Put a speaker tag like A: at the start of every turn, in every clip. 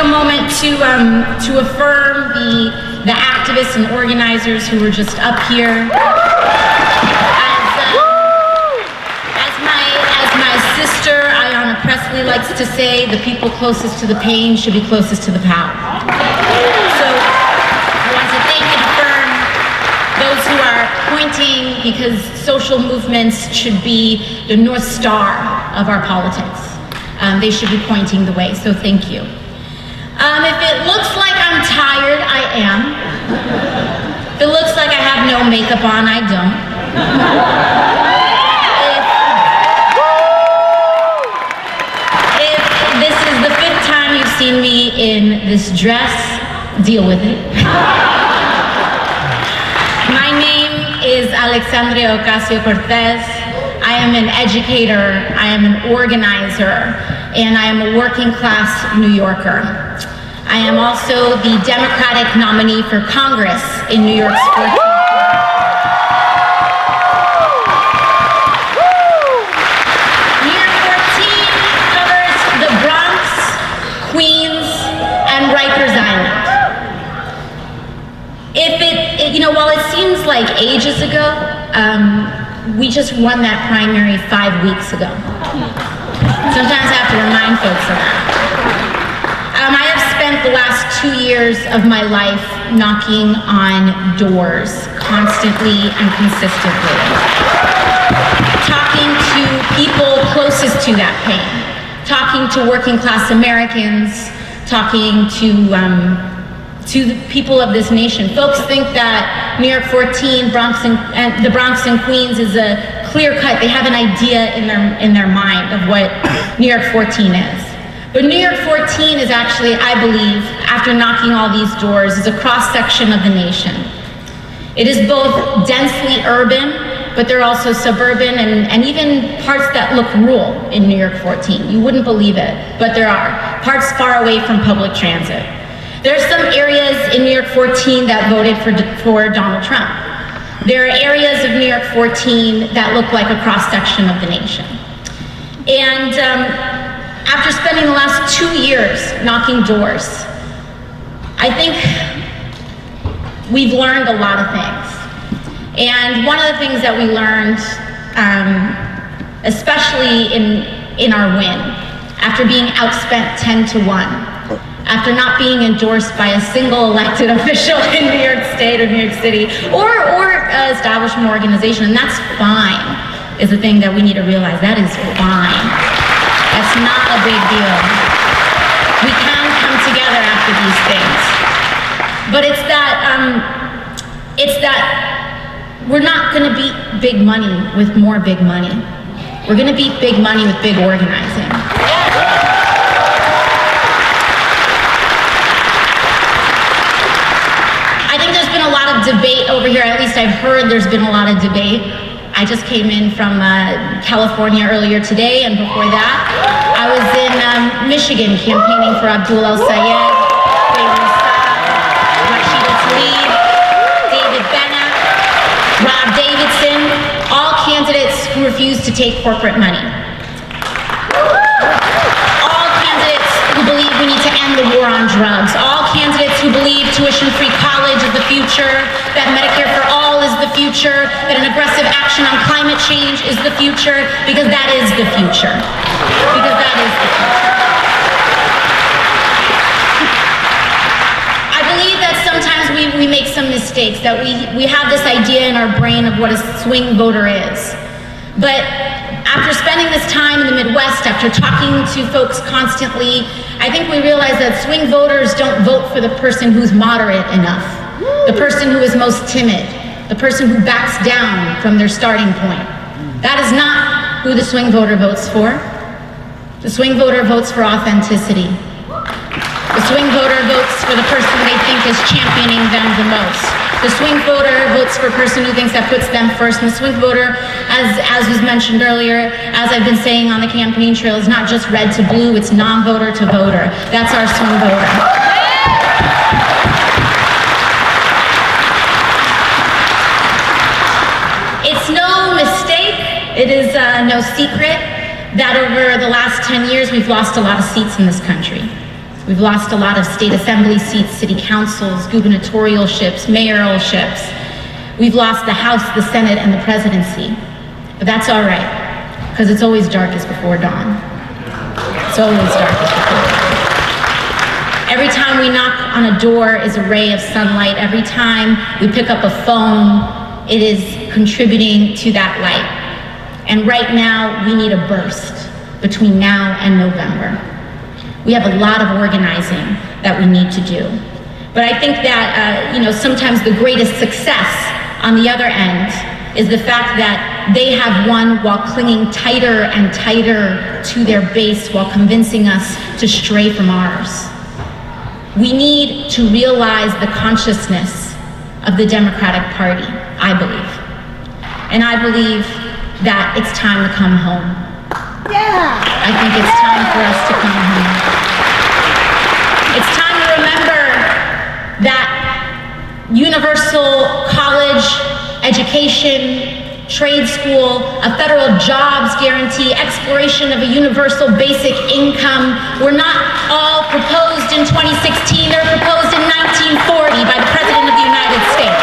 A: moment to affirm the activists and organizers who were just up here. As my sister Ayanna Pressley likes to say, the people closest to the pain should be closest to the power. So I want to thank and affirm those who are pointing, because social movements should be the North Star of our politics. They should be pointing the way, so thank you. If it looks like I'm tired, I am. If it looks like I have no makeup on, I don't. If this is the 5th time you've seen me in this dress, deal with it. My name is Alexandria Ocasio-Cortez. I am an educator, I am an organizer, and I am a working class New Yorker. I am also the Democratic nominee for Congress in New York's 14th. New York 14 covers the Bronx, Queens, and Rikers Island. While it seems like ages ago, we just won that primary 5 weeks ago. Sometimes I have to remind folks of that. I have spent the last 2 years of my life knocking on doors constantly and consistently, talking to people closest to that pain, talking to working class Americans, talking to the people of this nation. Folks think that New York 14, the Bronx and Queens is a clear cut. They have an idea in their mind of what New York 14 is. But New York 14 is actually, I believe, after knocking all these doors, is a cross-section of the nation. It is both densely urban, but they're also suburban and even parts that look rural in New York 14. You wouldn't believe it, but there are. Parts far away from public transit. There are some areas in New York 14 that voted for Donald Trump. There are areas of New York 14 that look like a cross-section of the nation. And after spending the last 2 years knocking doors, I think we've learned a lot of things. And one of the things that we learned, especially in our win, after being outspent 10-1, after not being endorsed by a single elected official in New York State or New York City or establishment organization, and that's fine, is the thing that we need to realize. That is fine. That's not a big deal. We can come together after these things. But it's that we're not gonna beat big money with more big money. We're gonna beat big money with big organizing. Debate over here, at least I've heard there's been a lot of debate. I just came in from California earlier today, and before that, I was in Michigan campaigning for Abdul El-Sayed, Rashida Tlaib, David Bennett, Rob Davidson, all candidates who refuse to take corporate money. All candidates who believe we need to end the war on drugs. All candidates who believe tuition-free college is the future, that Medicare for all is the future, that an aggressive action on climate change is the future, because that is the future. Because that is the future. I believe that sometimes we make some mistakes, that we have this idea in our brain of what a swing voter is. But after spending this time in the Midwest, after talking to folks constantly, I think we realize that swing voters don't vote for the person who's moderate enough, the person who is most timid, the person who backs down from their starting point. That is not who the swing voter votes for. The swing voter votes for authenticity. The swing voter votes for the person they think is championing them the most. The swing voter votes for a person who thinks that puts them first. And the swing voter, as was mentioned earlier, as I've been saying on the campaign trail, is not just red to blue, it's non-voter to voter. That's our swing voter. It's no mistake, it is no secret that over the last 10 years we've lost a lot of seats in this country. We've lost a lot of state assembly seats, city councils, gubernatorialships, mayoralships. We've lost the House, the Senate, and the presidency. But that's all right, because it's always darkest before dawn. It's always darkest before dawn. Every time we knock on a door is a ray of sunlight. Every time we pick up a phone, it is contributing to that light. And right now, we need a burst between now and November. We have a lot of organizing that we need to do. But I think that, sometimes the greatest success on the other end is the fact that they have won while clinging tighter and tighter to their base while convincing us to stray from ours. We need to realize the consciousness of the Democratic Party, I believe. And I believe that it's time to come home.
B: Yeah.
A: I think it's time for us to come home. It's time to remember that universal college education, trade school, a federal jobs guarantee, exploration of a universal basic income were not all proposed in 2016. They were proposed in 1940 by the President of the United States,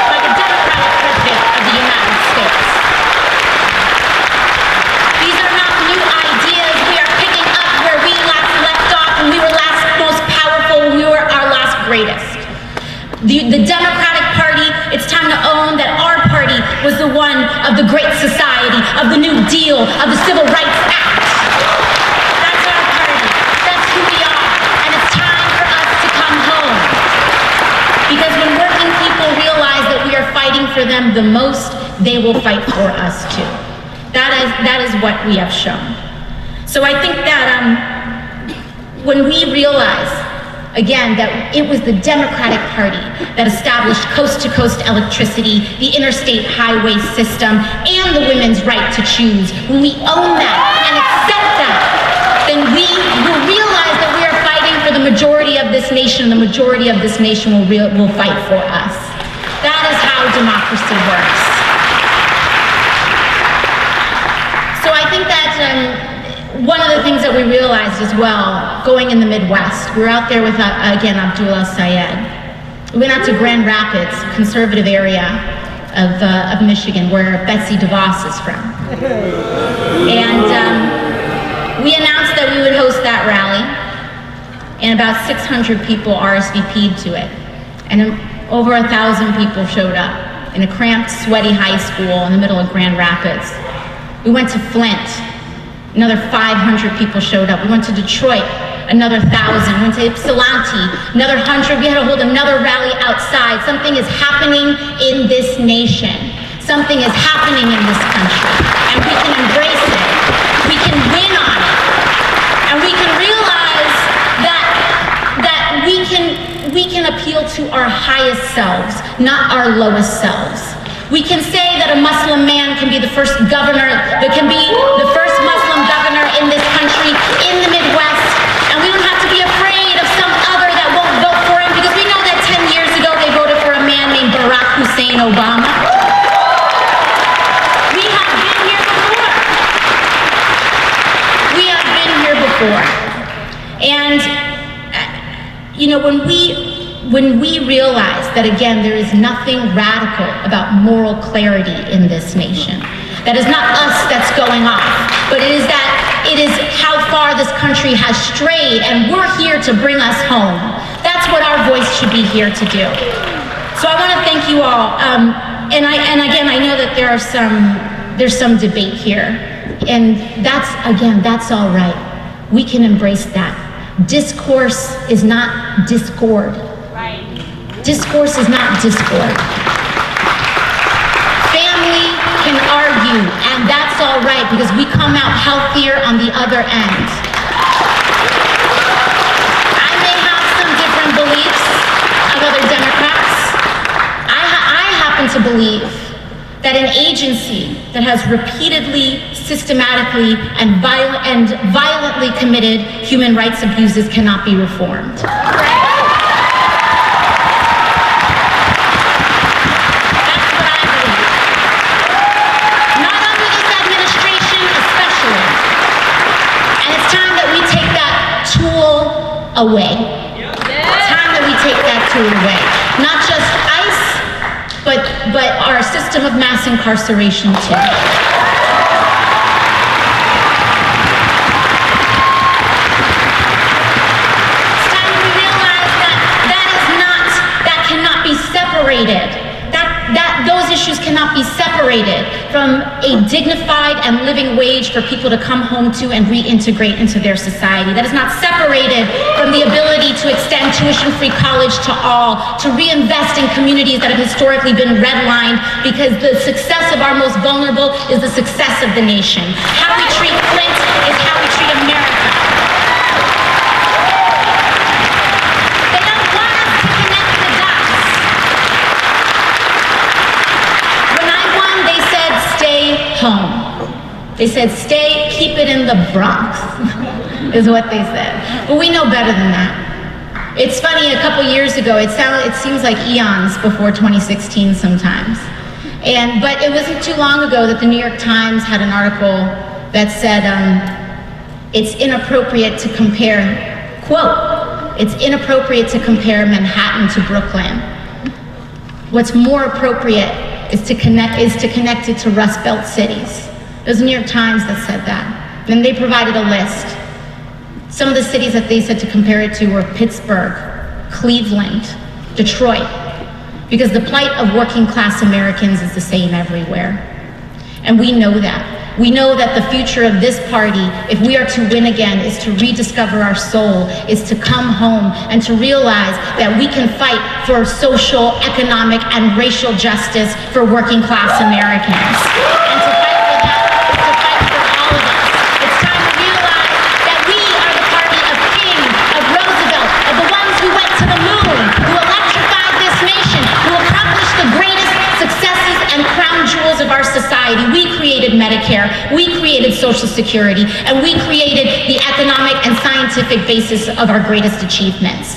A: by the Democratic President of the United States. These are not new ideas. We are picking up where we last left off when we were last most powerful, when we were our last greatest. The Democratic Party, it's time to own that our party was the one of the Great Society, of the New Deal, of the Civil Rights Act. That's our party. That's who we are. And it's time for us to come home. Because when working people realize that we are fighting for them the most, they will fight for us too. That is what we have shown. So I think that when we realize, again, that it was the Democratic Party that established coast-to-coast electricity, the interstate highway system, and the women's right to choose. When we own that and accept that, then we will realize that we are fighting for the majority of this nation. The majority of this nation will fight for us. That is how democracy works. So I think that one of the things that we realized as well, going in the Midwest, we were out there with, again, Abdullah Syed. We went out to Grand Rapids, conservative area of Michigan, where Betsy DeVos is from. And we announced that we would host that rally, and about 600 people RSVP'd to it. And over 1,000 people showed up in a cramped, sweaty high school in the middle of Grand Rapids. We went to Flint. Another 500 people showed up. We went to Detroit, another 1,000. We went to Ypsilanti, another 100. We had to hold another rally outside. Something is happening in this nation. Something is happening in this country. And we can embrace it. We can win on it. And we can realize that we can appeal to our highest selves, not our lowest selves. We can say that a Muslim man can be the first governor, that can be the first Muslim governor in this country, in the Midwest, and we don't have to be afraid of some other that won't vote for him, because we know that 10 years ago they voted for a man named Barack Hussein Obama. We have been here before. We have been here before. And, when we realize that, again, there is nothing radical about moral clarity in this nation. That is not us that's going off, but it is how far this country has strayed, and we're here to bring us home. That's what our voice should be here to do. So I want to thank you all. And again, I know that there's some debate here, and that's all right. We can embrace that. Discourse is not discord.
B: Right.
A: Discourse is not discord. Family can argue, and that's all right, because we come out healthier on the other end. I may have some different beliefs of other Democrats. I happen to believe that an agency that has repeatedly, systematically, and violently committed human rights abuses cannot be reformed. away. It's time that we take that tool away. Not just ICE, but our system of mass incarceration too. It's time we realize that cannot be separated. Those issues cannot be separated from a dignified and living wage for people to come home to and reintegrate into their society. That is not separated from the ability to extend tuition-free college to all, to reinvest in communities that have historically been redlined, because the success of our most vulnerable is the success of the nation. How we treat Flint is how we treat America. Home. They said, keep it in the Bronx, is what they said. But we know better than that. It's funny, a couple years ago, it seems like eons before 2016 sometimes. But it wasn't too long ago that the New York Times had an article that said, it's inappropriate to compare, quote, it's inappropriate to compare Manhattan to Brooklyn. What's more appropriate is to connect it to Rust Belt cities. It was the New York Times that said that. Then they provided a list. Some of the cities that they said to compare it to were Pittsburgh, Cleveland, Detroit, because the plight of working class Americans is the same everywhere. And we know that. We know that the future of this party, if we are to win again, is to rediscover our soul, is to come home and to realize that we can fight for social, economic, and racial justice for working class Americans. And to fight for that is to fight for all of us. It's time to realize that we are the party of King, of Roosevelt, of the ones who went to the moon, who electrified this nation, who accomplished the greatest successes and crown jewels of our society. We created Medicare, we created Social Security, and we created the economic and scientific basis of our greatest achievements.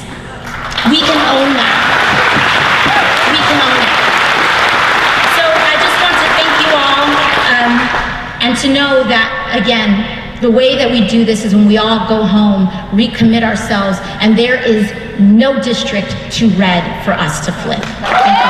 A: We can own that. We can own it. So I just want to thank you all, and to know that, again, the way that we do this is when we all go home, recommit ourselves, and there is no district too red for us to flip. Thank you.